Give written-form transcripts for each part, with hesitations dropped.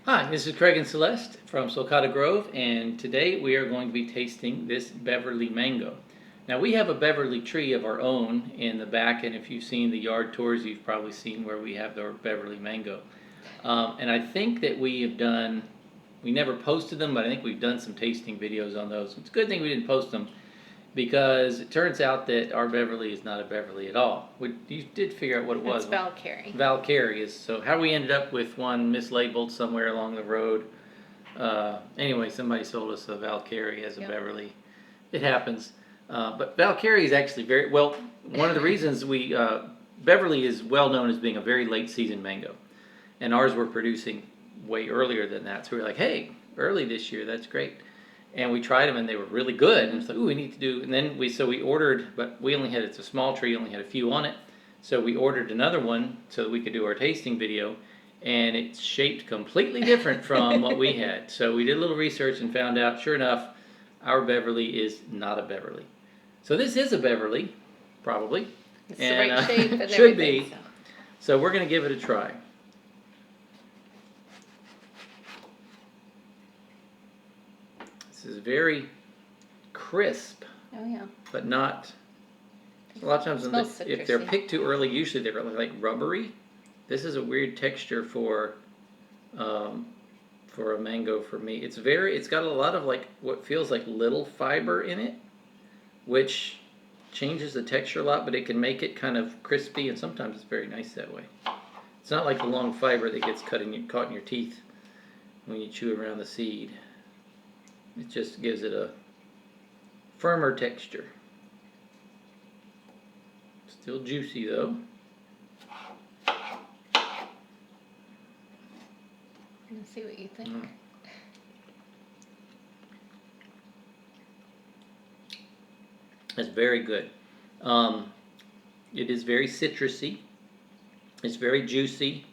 Hi, this is Craig and Celeste from Sulcata Grove, and today we are going to be tasting this Beverly mango. Now, we have a Beverly tree of our own in the back, and if you've seen the yard tours, you've probably seen where we have our Beverly mango. And I think that we never posted them, but I think we've done some tasting videos on those. It's a good thing we didn't post them, because it turns out that our Beverly is not a Beverly at all. You did figure out what it was. It's Valkyrie. Valkyrie is, so how we ended up with one mislabeled somewhere along the road. Anyway, somebody sold us a Valkyrie as a Beverly. It happens. But Valkyrie is actually very, well, one of the reasons Beverly is well known as being a very late season mango. And ours were producing way earlier than that. So we were like, hey, early this year, that's great. And we tried them and they were really good. And it's like, ooh, we need to do, and then we ordered, but we only had, it's a small tree, only had a few on it. So we ordered another one so that we could do our tasting video. And it's shaped completely different from what we had. So we did a little research and found out, sure enough, our Beverly is not a Beverly. So this is a Beverly, probably. It's the right shape and should everything. be. So we're going to give it a try. This is very crisp. Oh yeah. But not. A lot of times, if they're picked too early, usually they're like rubbery. This is a weird texture for a mango for me. It's got a lot of like what feels like little fiber in it, which changes the texture a lot, but it can make it kind of crispy, and sometimes it's very nice that way. It's not like the long fiber that gets caught in your teeth when you chew around the seed. It just gives it a firmer texture. Still juicy though. Let's see what you think. It's very good. It is very citrusy. It's very juicy.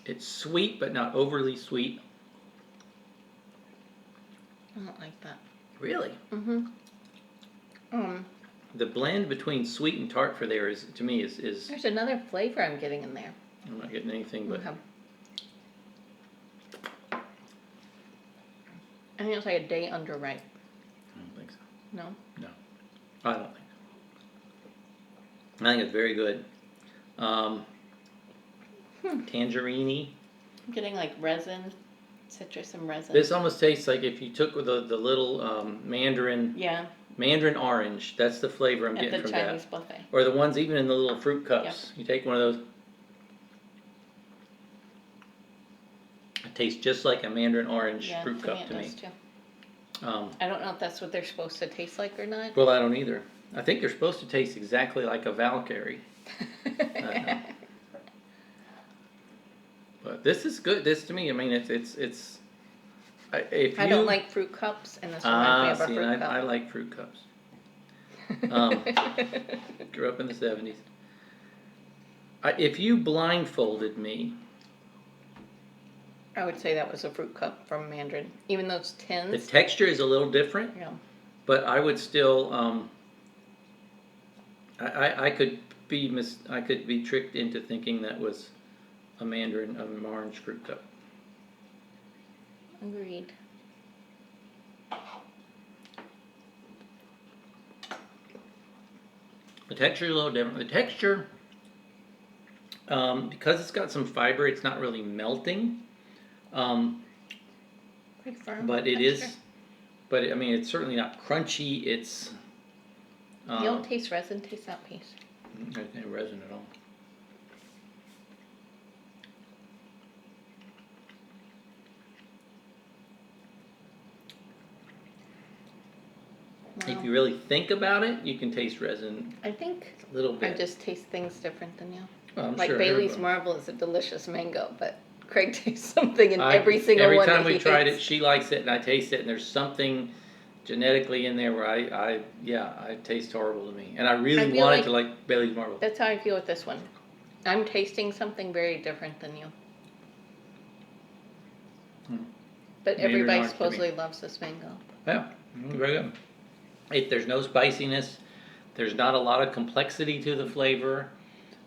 It's sweet, but not overly sweet. I don't like that. Really? Mm-hmm. The blend between sweet and tart for there is, to me, is. There's another flavor I'm getting in there. I'm not getting anything but. Okay. I think it's like a day under ripe. I don't think so. No? No, I don't think so. I think it's very good. Tangerine-y. I'm getting like resin, citrus and resin. This almost tastes like if you took the little mandarin. Yeah. Mandarin orange. That's the flavor I'm getting from that. At the Chinese buffet. Or the ones even in the little fruit cups. Yep. You take one of those. It tastes just like a mandarin orange fruit cup to me. Too. I don't know if that's what they're supposed to taste like or not. Well, I don't either. I think they're supposed to taste exactly like a Valkyrie. But this is good. This to me, I mean, it's. I don't like fruit cups, and this reminds me of a fruit cup. I like fruit cups. Grew up in the 70s. If you blindfolded me, I would say that was a fruit cup from Mandarin. Even those tins. the texture is a little different. Yeah. But I would still, I could be tricked into thinking that was a mandarin, an orange fruit cup. Agreed. The texture is a little different. The texture, because it's got some fiber, it's not really melting. Pretty firm. But it is, but I mean, it's certainly not crunchy. It's. You don't taste resin, taste that piece. I don't taste resin at all. Wow. If you really think about it, you can taste resin. I think a little bit. I just taste things different than you. Well, I'm like sure Bailey's Marvel is a delicious mango, but Craig tastes something in every single one. Every time we tried it, she likes it and I taste it, and there's something genetically in there where I taste horrible to me, and I really wanted to like Bailey's Marvel. That's how I feel with this one. I'm tasting something very different than you. But everybody supposedly loves this mango. Yeah, very good. There's no spiciness. There's not a lot of complexity to the flavor,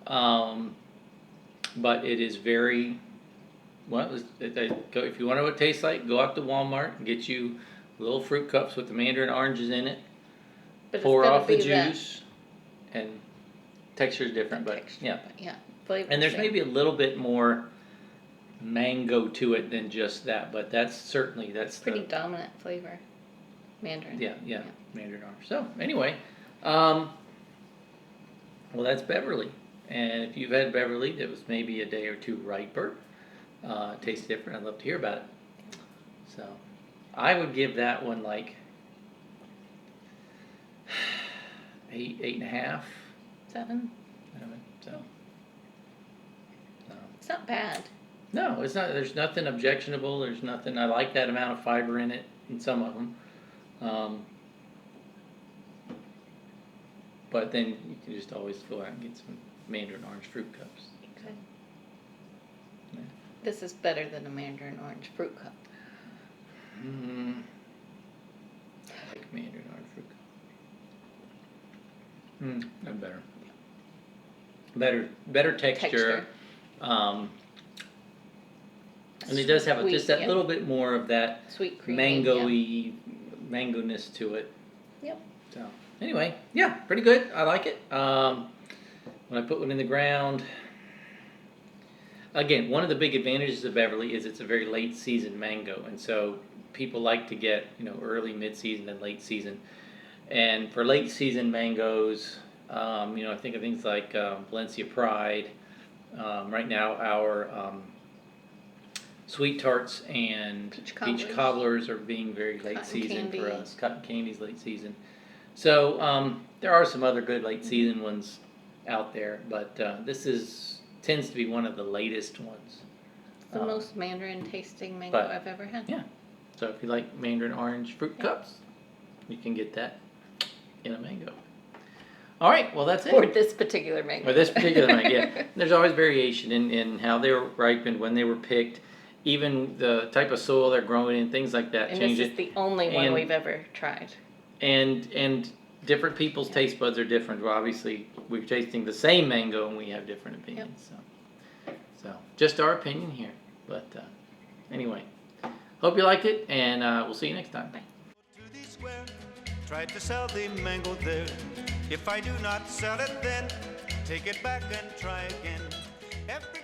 but it is very well, if you want to know what it tastes like, go out to Walmart and get you little fruit cups with the mandarin oranges in it. But Pour it's gotta off the be that juice, and texture is different, but texture, yeah. but yeah, flavor. And there's same. maybe a little bit more mango to it than just that, but that's Pretty dominant flavor, mandarin. yeah, mandarin orange. So anyway, well, that's Beverly, and if you've had Beverly that was maybe a day or two riper, tastes different, I'd love to hear about it. So I would give that one like 8.5. 7. So It's not bad. no, it's not. There's nothing objectionable. There's nothing. I like that amount of fiber in it in some of them. But then you can just always go out and get some mandarin orange fruit cups. Okay. Yeah. This is better than a mandarin orange fruit cup. I like mandarin orange fruit cup. That's better. Better texture. And it does have Sweet, just that yeah. little bit more of that Sweet creamy. mango-y, mango-ness to it. Yep. So anyway, yeah, pretty good. I like it. When I put one in the ground, again, one of the big advantages of Beverly is it's a very late season mango, and so people like to get early, mid-season, and late season. And for late season mangoes, I think of things like Valencia Pride. Right now, our sweet tarts and peach cobblers are being very late Cotton season candy. for us. Cotton candy's late season. So there are some other good late season ones out there, but this tends to be one of the latest ones. It's the most mandarin tasting mango but- I've ever had. Yeah. So if you like mandarin orange fruit cups, you can get that in a mango. All right, well that's it. For this particular mango. Or this particular mango, yeah. There's always variation in how they were ripened, when they were picked, even the type of soil they're growing in, things like that And change this it. is the only one And- we've ever tried. And different people's taste buds are different. Well, obviously, we're tasting the same mango and we have different opinions. So just our opinion here. But anyway, hope you liked it, and we'll see you next time. Bye. To the square, tried to sell the mango there. If I do not sell it, then take it back and try again. Every